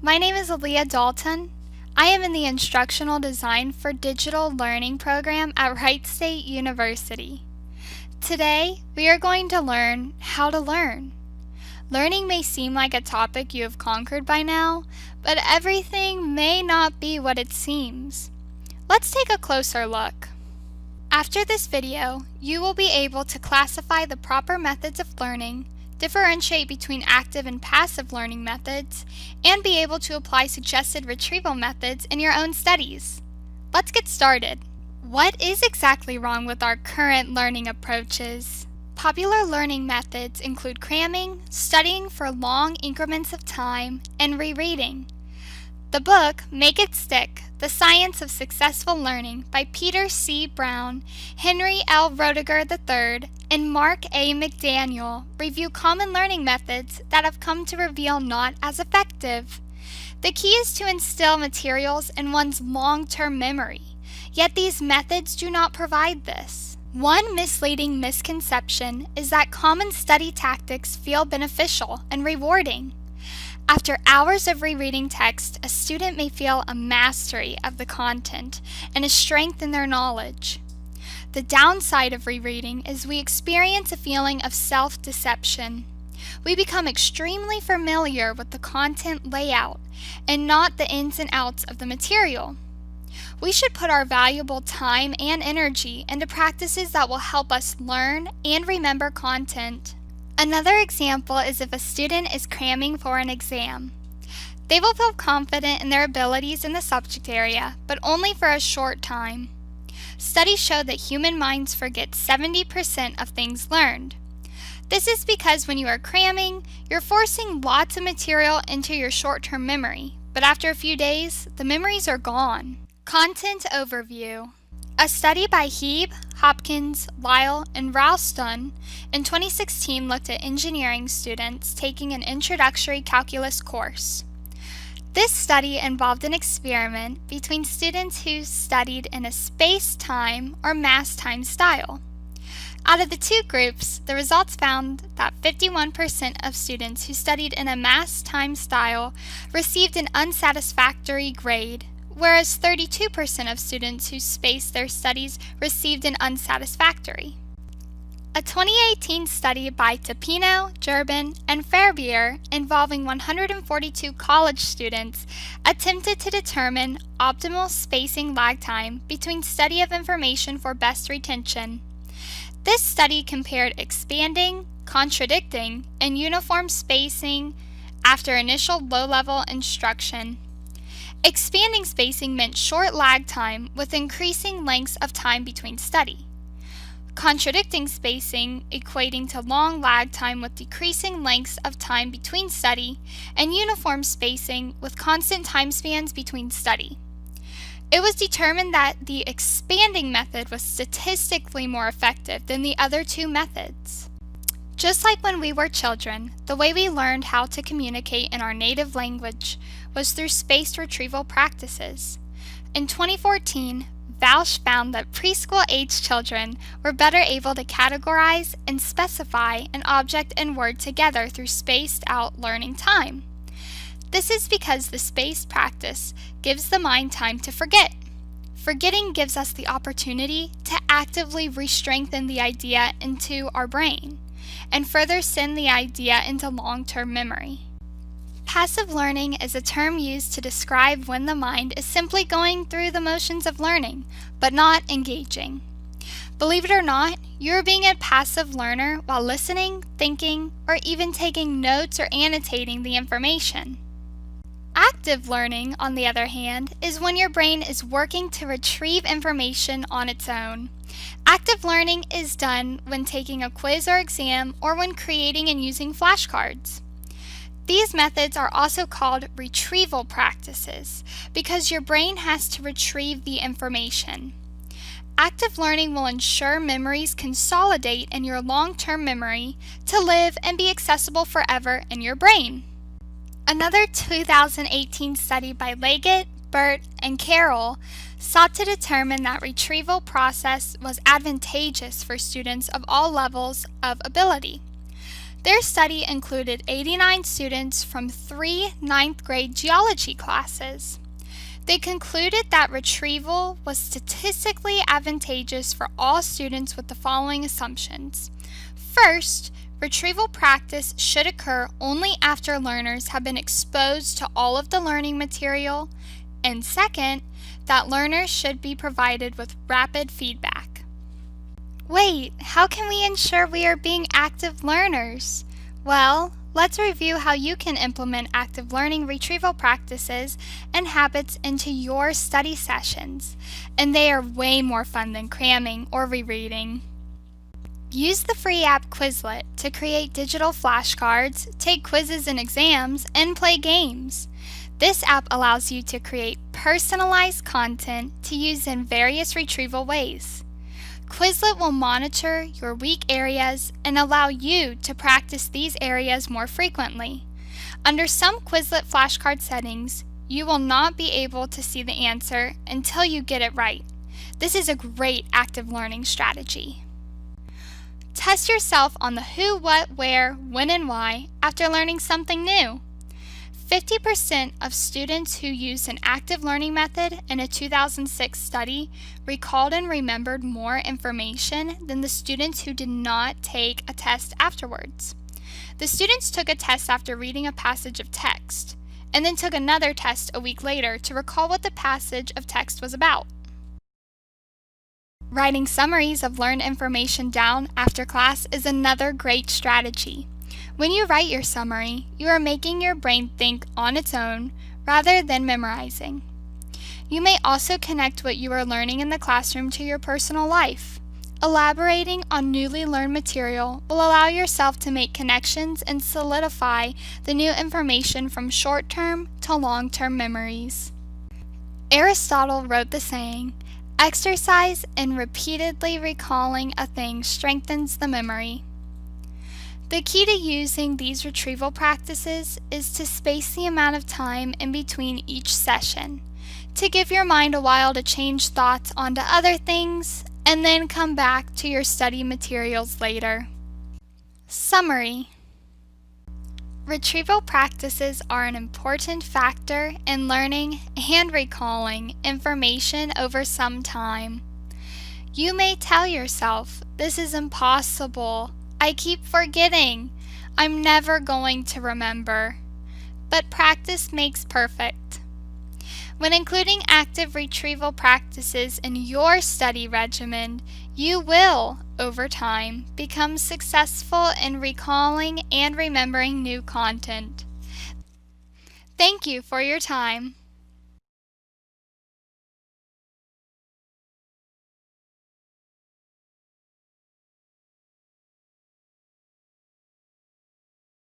My name is Aaliyah Dalton. I am in the Instructional Design for Digital Learning program at Wright State University. Today, we are going to learn how to learn. Learning may seem like a topic you have conquered by now, but everything may not be what it seems. Let's take a closer look. After this video, you will be able to classify the proper methods of learning, differentiate between active and passive learning methods, and be able to apply suggested retrieval methods in your own studies. Let's get started. What is exactly wrong with our current learning approaches? Popular learning methods include cramming, studying for long increments of time, and rereading. The book, Make It Stick: The Science of Successful Learning by Peter C. Brown, Henry L. Roediger III, and Mark A. McDaniel review common learning methods that have come to reveal not as effective. The key is to instill materials in one's long-term memory, yet these methods do not provide this. One misleading misconception is that common study tactics feel beneficial and rewarding. After hours of rereading text, a student may feel a mastery of the content and a strength in their knowledge. The downside of rereading is we experience a feeling of self-deception. We become extremely familiar with the content layout and not the ins and outs of the material. We should put our valuable time and energy into practices that will help us learn and remember content. Another example is if a student is cramming for an exam. They will feel confident in their abilities in the subject area, but only for a short time. Studies show that human minds forget 70% of things learned. This is because when you are cramming, you're forcing lots of material into your short-term memory, but after a few days, the memories are gone. Content overview. A study by Hebe, Hopkins, Lyle, and Ralston in 2016 looked at engineering students taking an introductory calculus course. This study involved an experiment between students who studied in a space-time or mass-time style. Out of the two groups, the results found that 51% of students who studied in a mass-time style received an unsatisfactory grade, whereas 32% of students who spaced their studies received an unsatisfactory. A 2018 study by Tapino, Durbin, and Fairbier involving 142 college students attempted to determine optimal spacing lag time between study of information for best retention. This study compared expanding, contradicting, and uniform spacing after initial low-level instruction. Expanding spacing meant short lag time with increasing lengths of time between study. Contradicting spacing equating to long lag time with decreasing lengths of time between study, and uniform spacing with constant time spans between study. It was determined that the expanding method was statistically more effective than the other two methods. Just like when we were children, the way we learned how to communicate in our native language was through spaced retrieval practices. In 2014, Valsh found that preschool-age children were better able to categorize and specify an object and word together through spaced-out learning time. This is because the spaced practice gives the mind time to forget. Forgetting gives us the opportunity to actively re-strengthen the idea into our brain and further send the idea into long-term memory. Passive learning is a term used to describe when the mind is simply going through the motions of learning, but not engaging. Believe it or not, you're being a passive learner while listening, thinking, or even taking notes or annotating the information. Active learning, on the other hand, is when your brain is working to retrieve information on its own. Active learning is done when taking a quiz or exam or when creating and using flashcards. These methods are also called retrieval practices because your brain has to retrieve the information. Active learning will ensure memories consolidate in your long-term memory to live and be accessible forever in your brain. Another 2018 study by Leggett, Burt, and Carroll sought to determine that retrieval process was advantageous for students of all levels of ability. Their study included 89 students from 3 ninth grade geology classes. They concluded that retrieval was statistically advantageous for all students with the following assumptions. First, retrieval practice should occur only after learners have been exposed to all of the learning material, and second, that learners should be provided with rapid feedback. Wait, how can we ensure we are being active learners? Well, let's review how you can implement active learning retrieval practices and habits into your study sessions, and they are way more fun than cramming or rereading. Use the free app Quizlet to create digital flashcards, take quizzes and exams, and play games. This app allows you to create personalized content to use in various retrieval ways. Quizlet will monitor your weak areas and allow you to practice these areas more frequently. Under some Quizlet flashcard settings, you will not be able to see the answer until you get it right. This is a great active learning strategy. Test yourself on the who, what, where, when, and why after learning something new. 50% of students who used an active learning method in a 2006 study recalled and remembered more information than the students who did not take a test afterwards. The students took a test after reading a passage of text, and then took another test a week later to recall what the passage of text was about. Writing summaries of learned information down after class is another great strategy. When you write your summary, you are making your brain think on its own rather than memorizing. You may also connect what you are learning in the classroom to your personal life. Elaborating on newly learned material will allow yourself to make connections and solidify the new information from short-term to long-term memories. Aristotle wrote the saying, "Exercise in repeatedly recalling a thing strengthens the memory." The key to using these retrieval practices is to space the amount of time in between each session, to give your mind a while to change thoughts onto other things, and then come back to your study materials later. Summary. Retrieval practices are an important factor in learning and recalling information over some time. You may tell yourself, "This is impossible. I keep forgetting. I'm never going to remember." But practice makes perfect. When including active retrieval practices in your study regimen, you will, over time, become successful in recalling and remembering new content. Thank you for your time.